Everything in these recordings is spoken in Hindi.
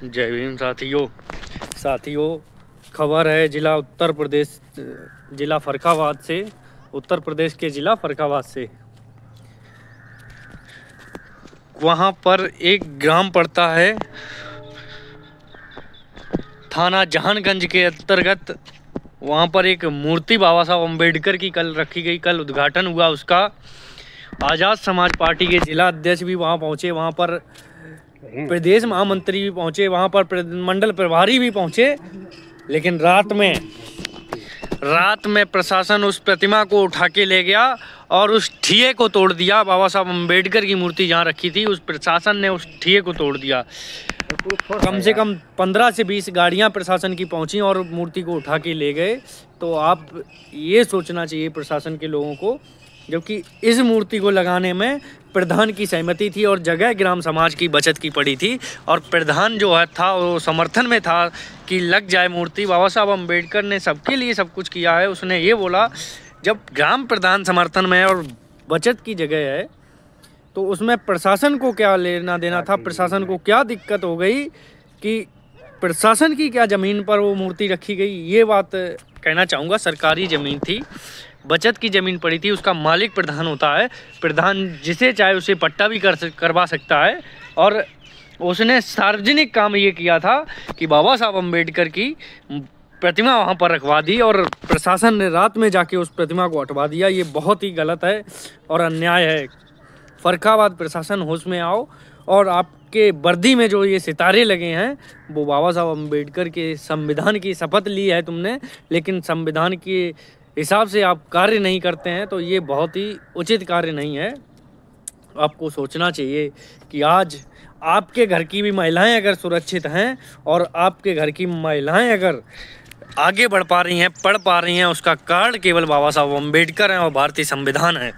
जय भीम साथियों, खबर है जिला फर्रुखाबाद से, उत्तर प्रदेश के जिला फर्रुखाबाद से। वहाँ पर एक ग्राम पड़ता है, थाना जहानगंज के अंतर्गत। वहाँ पर एक मूर्ति बाबा साहब अम्बेडकर की कल रखी गई, कल उद्घाटन हुआ उसका। आज़ाद समाज पार्टी के जिला अध्यक्ष भी वहाँ पहुँचे, वहाँ पर प्रदेश महामंत्री भी पहुँचे, वहाँ पर मंडल प्रभारी भी पहुँचे। लेकिन रात में प्रशासन उस प्रतिमा को उठा के ले गया और उस ठिये को तोड़ दिया। बाबा साहब अम्बेडकर की मूर्ति जहाँ रखी थी, उस प्रशासन ने उस ठिये को तोड़ दिया। कम से कम 15 से 20 गाड़ियाँ प्रशासन की पहुँची और मूर्ति को उठा के ले गए। तो आप ये सोचना चाहिए प्रशासन के लोगों को, जबकि इस मूर्ति को लगाने में प्रधान की सहमति थी और जगह ग्राम समाज की बचत की पड़ी थी, और प्रधान जो था वो समर्थन में था कि लग जाए मूर्ति। बाबा साहब अम्बेडकर ने सबके लिए सब कुछ किया है। उसने ये बोला, जब ग्राम प्रधान समर्थन में है और बचत की जगह है तो उसमें प्रशासन को क्या लेना देना था। प्रशासन को क्या दिक्कत हो गई कि प्रशासन की क्या ज़मीन पर वो मूर्ति रखी गई, ये बात कहना चाहूँगा। सरकारी ज़मीन थी, बचत की ज़मीन पड़ी थी, उसका मालिक प्रधान होता है। प्रधान जिसे चाहे उसे पट्टा भी करवा सकता है। और उसने सार्वजनिक काम ये किया था कि बाबा साहब अम्बेडकर की प्रतिमा वहाँ पर रखवा दी और प्रशासन ने रात में जाके उस प्रतिमा को हटवा दिया। ये बहुत ही गलत है और अन्याय है। फर्रुखाबाद प्रशासन, होश में आओ। और आपके वर्दी में जो ये सितारे लगे हैं वो बाबा साहब अम्बेडकर के संविधान की शपथ ली है तुमने, लेकिन संविधान के हिसाब से आप कार्य नहीं करते हैं, तो ये बहुत ही उचित कार्य नहीं है। आपको सोचना चाहिए कि आज आपके घर की भी महिलाएं अगर सुरक्षित हैं और आपके घर की महिलाएं अगर आगे बढ़ पा रही हैं, पढ़ पा रही हैं, उसका कारण केवल बाबा साहब अम्बेडकर हैं और भारतीय संविधान है।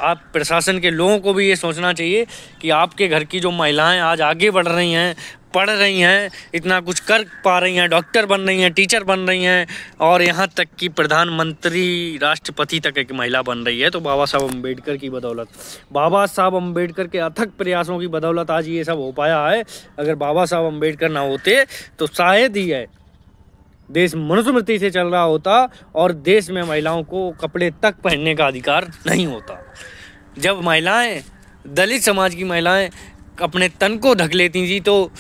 आप प्रशासन के लोगों को भी ये सोचना चाहिए कि आपके घर की जो महिलाएं आज आगे बढ़ रही हैं, पढ़ रही हैं, इतना कुछ कर पा रही हैं, डॉक्टर बन रही हैं, टीचर बन रही हैं, और यहाँ तक कि प्रधानमंत्री, राष्ट्रपति तक एक महिला बन रही है, तो बाबा साहब अम्बेडकर की बदौलत, बाबा साहब अम्बेडकर के अथक प्रयासों की बदौलत आज ये सब हो पाया है। अगर बाबा साहब अम्बेडकर ना होते तो शायद ही है देश मनुस्मृति से चल रहा होता और देश में महिलाओं को कपड़े तक पहनने का अधिकार नहीं होता। जब महिलाएं, दलित समाज की महिलाएं अपने तन को ढक लेती थी तो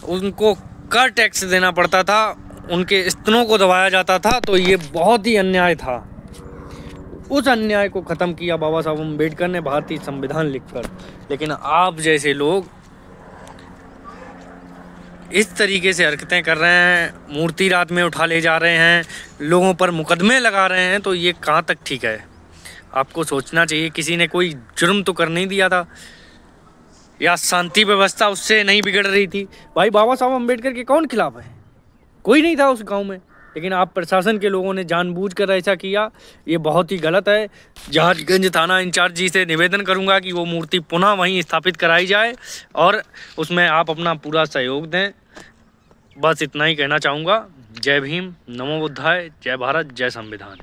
उनको कर टैक्स देना पड़ता था, उनके स्तनों को दबाया जाता था, तो ये बहुत ही अन्याय था। उस अन्याय को ख़त्म किया बाबा साहब अम्बेडकर ने भारतीय संविधान लिखकर। लेकिन आप जैसे लोग इस तरीके से हरकतें कर रहे हैं, मूर्ति रात में उठा ले जा रहे हैं, लोगों पर मुकदमे लगा रहे हैं, तो ये कहाँ तक ठीक है। आपको सोचना चाहिए, किसी ने कोई जुर्म तो कर नहीं दिया था, या शांति व्यवस्था उससे नहीं बिगड़ रही थी। भाई बाबा साहब अम्बेडकर के कौन खिलाफ है? कोई नहीं था उस गांव में, लेकिन आप प्रशासन के लोगों ने जानबूझकर ऐसा किया। ये बहुत ही गलत है। जहानगंज थाना इंचार्ज जी से निवेदन करूंगा कि वो मूर्ति पुनः वहीं स्थापित कराई जाए और उसमें आप अपना पूरा सहयोग दें। बस इतना ही कहना चाहूँगा। जय भीम, नमो बुद्धाय, जय भारत, जय संविधान।